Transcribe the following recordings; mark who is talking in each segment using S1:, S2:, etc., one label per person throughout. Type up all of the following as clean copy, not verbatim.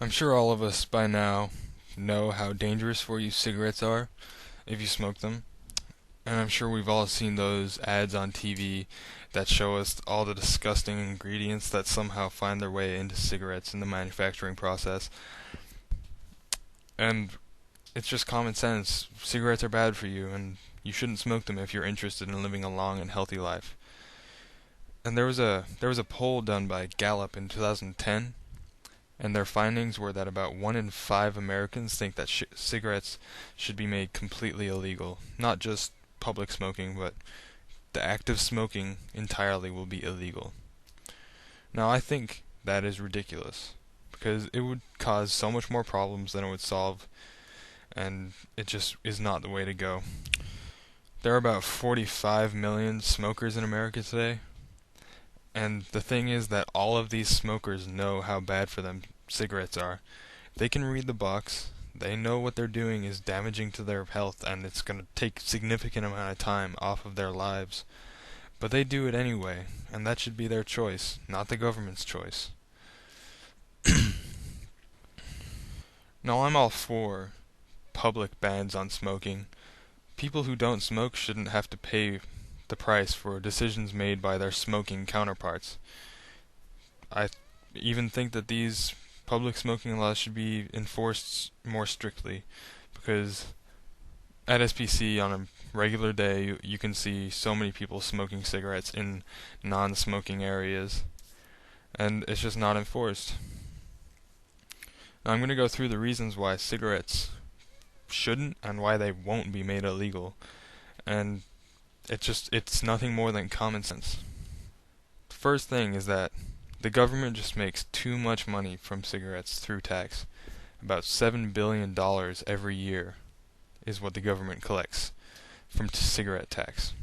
S1: I'm sure all of us by now know how dangerous for you cigarettes are if you smoke them. And I'm sure we've all seen those ads on TV that show us all the disgusting ingredients that somehow find their way into cigarettes in the manufacturing process. And it's just common sense. Cigarettes are bad for you, and you shouldn't smoke them if you're interested in living a long and healthy life. And there was a poll done by Gallup in 2010, and their findings were that about 1 in 5 Americans think that cigarettes should be made completely illegal. Not just public smoking, but the act of smoking entirely will be illegal. Now, I think that is ridiculous, because it would cause so much more problems than it would solve, and it just is not the way to go. There are about 45 million smokers in America today, and the thing is that all of these smokers know how bad for them cigarettes are. They can read the box, they know what they're doing is damaging to their health and it's going to take a significant amount of time off of their lives. But they do it anyway, and that should be their choice, not the government's choice. Now, I'm all for public bans on smoking. People who don't smoke shouldn't have to pay the price for decisions made by their smoking counterparts. I even think that these public smoking laws should be enforced more strictly, because at SPC on a regular day you can see so many people smoking cigarettes in non-smoking areas, and it's just not enforced. Now I'm going to go through the reasons why cigarettes shouldn't and why they won't be made illegal, and it's nothing more than common sense. The first thing is that the government just makes too much money from cigarettes through tax. About $7 billion every year is what the government collects from cigarette tax.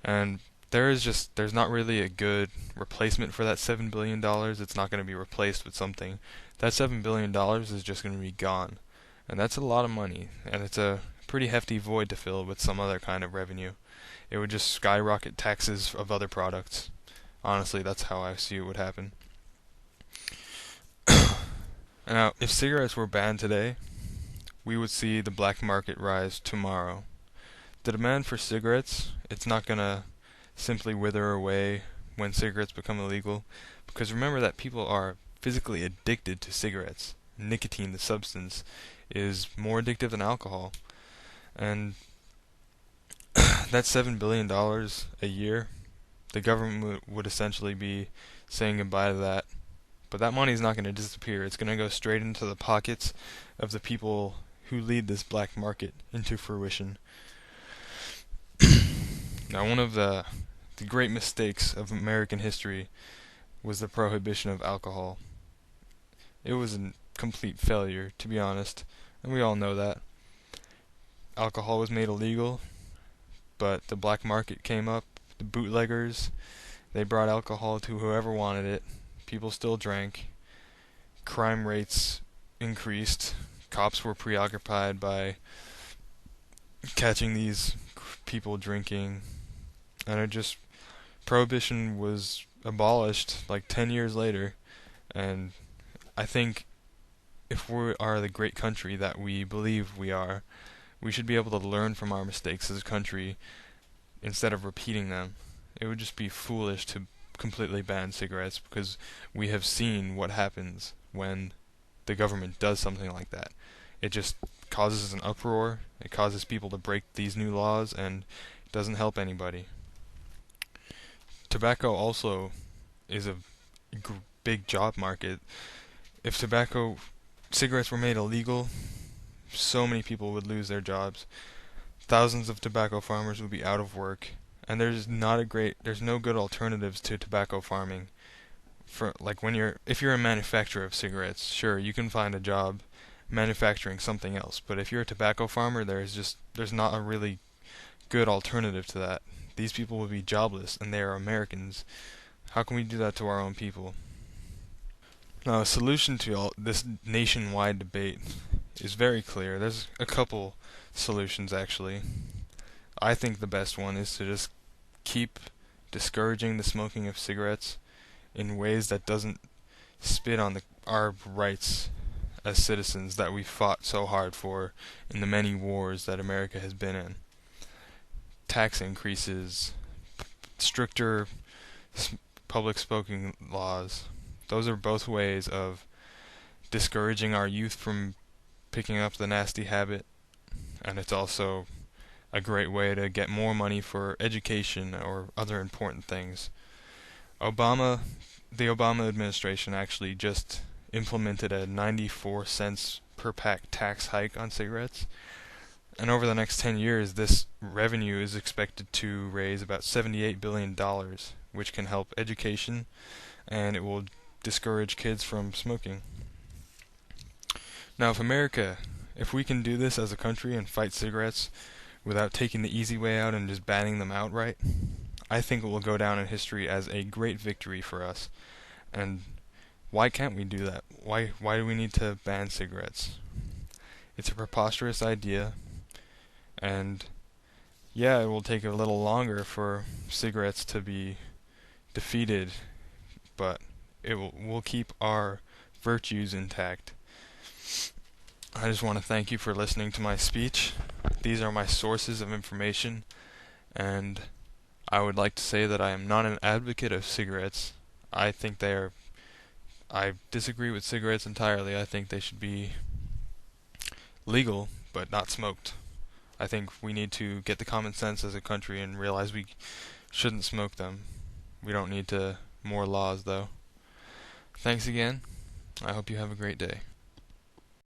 S1: And there's not really a good replacement for that $7 billion. It's not going to be replaced with something. That $7 billion is just going to be gone. And that's a lot of money, and it's a pretty hefty void to fill with some other kind of revenue. It would just skyrocket taxes of other products. Honestly, that's how I see it would happen. Now, if cigarettes were banned today, we would see the black market rise tomorrow. The demand for cigarettes, it's not gonna simply wither away when cigarettes become illegal, because remember that people are physically addicted to cigarettes. Nicotine, the substance, is more addictive than alcohol. And that's $7 billion a year. The government would essentially be saying goodbye to that. But that money is not going to disappear. It's going to go straight into the pockets of the people who lead this black market into fruition. Now, one of the great mistakes of American history was the prohibition of alcohol. It was a complete failure, to be honest, and we all know that. Alcohol was made illegal, but the black market came up. The bootleggers, they brought alcohol to whoever wanted it. People still drank. Crime rates increased. Cops were preoccupied by catching these people drinking. And prohibition was abolished like 10 years later. And I think if we are the great country that we believe we are, we should be able to learn from our mistakes as a country instead of repeating them. It would just be foolish to completely ban cigarettes, because we have seen what happens when the government does something like that. It just causes an uproar, it causes people to break these new laws, and it doesn't help anybody. Tobacco also is a big job market. If cigarettes were made illegal, so many people would lose their jobs. Thousands of tobacco farmers would be out of work, and there's no good alternatives to tobacco farming. If you're a manufacturer of cigarettes, sure, you can find a job manufacturing something else, but if you're a tobacco farmer, there's not a really good alternative to that. These people will be jobless, and they are Americans. How can we do that to our own people? Now, a solution to all this nationwide debate is very clear. There's a couple solutions, actually. I think the best one is to just keep discouraging the smoking of cigarettes in ways that doesn't spit on our rights as citizens that we fought so hard for in the many wars that America has been in. Tax increases, stricter public spoken laws. Those are both ways of discouraging our youth from picking up the nasty habit, and it's also a great way to get more money for education or other important things. Obama, the Obama administration actually just implemented a 94 cents per pack tax hike on cigarettes. And over the next 10 years, this revenue is expected to raise about $78 billion, which can help education, and it will discourage kids from smoking. Now, if we can do this as a country and fight cigarettes without taking the easy way out and just banning them outright, I think it will go down in history as a great victory for us. And why can't we do that? Why do we need to ban cigarettes? It's a preposterous idea, and yeah, it will take a little longer for cigarettes to be defeated, but we'll keep our virtues intact. I just want to thank you for listening to my speech. These are my sources of information, and I would like to say that I am not an advocate of cigarettes. I disagree with cigarettes entirely. I think they should be legal, but not smoked. I think we need to get the common sense as a country and realize we shouldn't smoke them. We don't need more laws, though. Thanks again. I hope you have a great day.